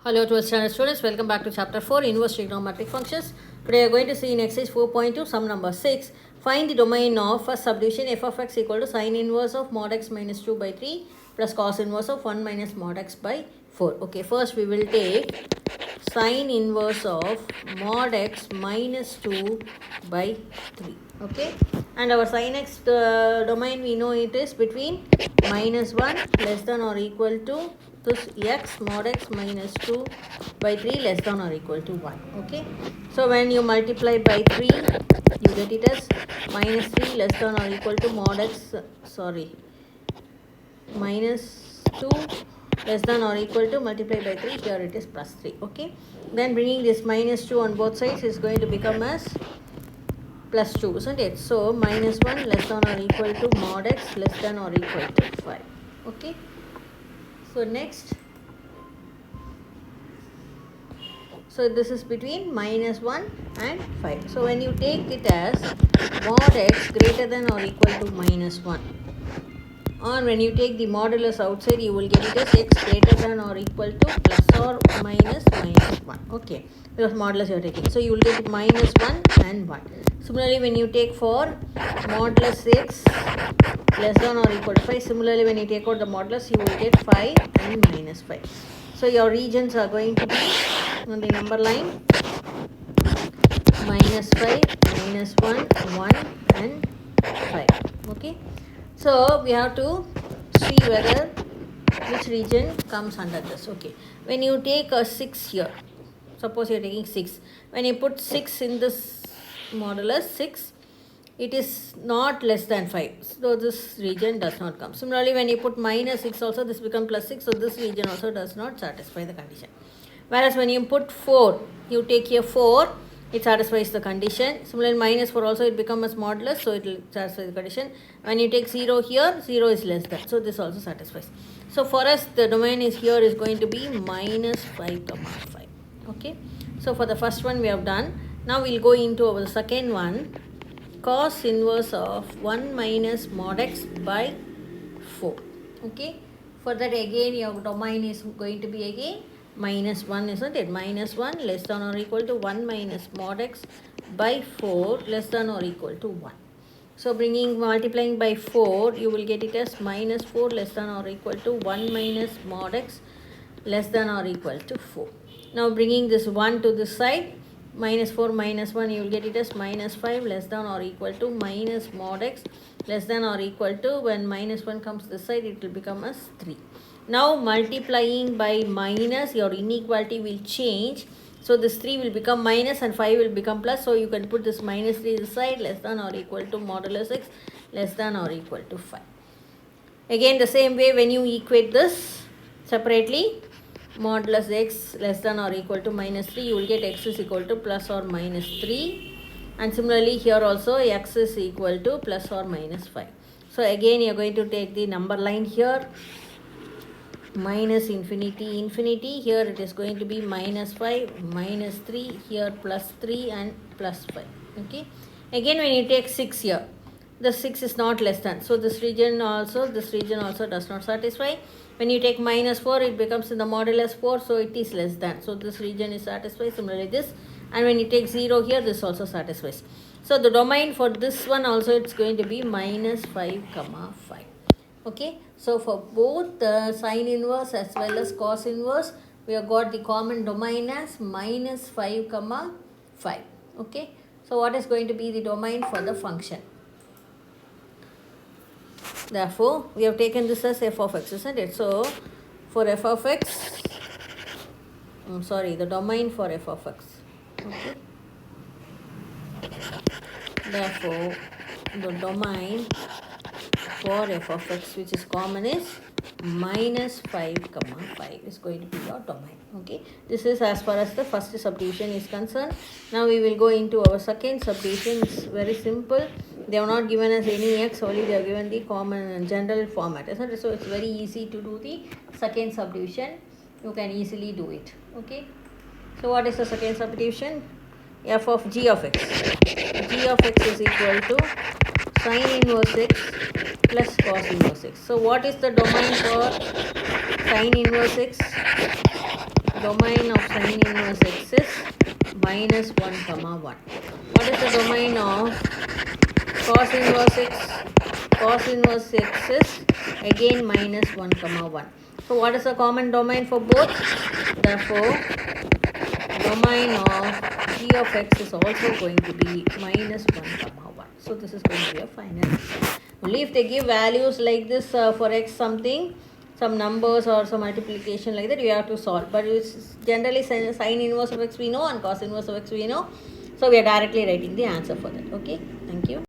Hello to our standard students, welcome back to chapter 4 inverse trigonometric functions. Today we are going to see in exercise 4.2 sum number 6. Find the domain of first subdivision f of x equal to sin inverse of mod x minus 2 by 3 plus cos inverse of 1 minus mod x by 4. Okay, first we will take sin inverse of mod x minus 2 by 3. Okay, and our sin x domain we know it is between minus 1 less than or equal to this x mod x minus 2 by 3 less than or equal to 1. Okay, so when you multiply by 3 you get it as minus 3 less than or equal to mod x minus 2 less than or equal to multiply by 3, here it is plus 3. Okay, then bringing this minus 2 on both sides is going to become as plus 2, isn't it? So minus 1 less than or equal to mod x less than or equal to 5. Okay, so next, so this is between minus 1 and 5. So when you take it as mod x greater than or equal to minus 1, or when you take the modulus outside you will get it as x greater than or equal to plus or minus 1. Okay, because modulus you are taking, so you will get minus 1 and 1. Similarly, when you take for modulus x less than or equal to 5, similarly when you take out the modulus you will get 5 and minus 5. So your regions are going to be on the number line minus 5, minus 1, 1 and 5. Okay, so we have to see whether which region comes under this. Okay, when you take a 6 here, suppose you are taking 6, when you put 6 in this modulus 6, it is not less than 5, so this region does not come. Similarly, when you put minus 6 also, this becomes plus 6, so this region also does not satisfy the condition. Whereas when you put 4, you take here 4, it satisfies the condition. Similarly, minus 4 also it becomes modulus, so it will satisfy the condition. When you take 0 here, 0 is less than, so this also satisfies. So for us the domain is here is going to be minus 5 comma 5. Okay, so for the first one we have done. Now we will go into our second one, cos inverse of 1 minus mod x by 4. Okay, for that again your domain is going to be again minus 1, isn't it? Minus 1 less than or equal to 1 minus mod x by 4 less than or equal to 1. So multiplying by 4 you will get it as minus 4 less than or equal to 1 minus mod x less than or equal to 4. Now bringing this 1 to this side, minus 4 minus 1 you will get it as minus 5 less than or equal to minus mod x less than or equal to, when minus 1 comes this side it will become as 3. Now multiplying by minus, your inequality will change, so this 3 will become minus and 5 will become plus, so you can put this minus 3 this side, less than or equal to modulus x less than or equal to 5. Again the same way, when you equate this separately, modulus x less than or equal to minus 3, you will get x is equal to plus or minus 3, and similarly here also x is equal to plus or minus 5. So again you are going to take the number line here, minus infinity infinity, here it is going to be minus 5 minus 3, here plus 3 and plus 5. Okay, again when you take 6 here, the 6 is not less than, so this region also does not satisfy. When you take minus 4 it becomes in the modulus 4, so it is less than, so this region is satisfied. Similarly this, and when you take 0 here, this also satisfies. So the domain for this one also it's going to be minus 5 comma 5. Okay, so for both the sine inverse as well as cos inverse, we have got the common domain as minus 5 comma 5. Okay, so what is going to be the domain for the function? Therefore we have taken this as f of x, isn't it? So for f of x, the domain for f of x. Okay, therefore the domain for f of x, which is common, is minus 5 comma 5 is going to be your domain. Okay, this is as far as the first subdivision is concerned. Now we will go into our second subdivision. It's very simple. They have not given us any x, only they have given the common and general format, isn't it? So it's very easy to do the second subdivision. You can easily do it. Okay, so what is the second subdivision? F of g of x. G of x is equal to sin inverse x plus cos inverse x. So what is the domain for sin inverse x? domain of sin inverse x is minus 1 comma 1. What is the domain of cos inverse x? Cos inverse x is again minus 1 comma 1. So what is the common domain for both? Therefore, domain of g of x is also going to be minus 1 comma 1. So this is going to be a final answer. Only if they give values like this for x something, some numbers or some multiplication like that, you have to solve. But it's generally sin inverse of x we know and cos inverse of x we know. So we are directly writing the answer for that. Okay, thank you.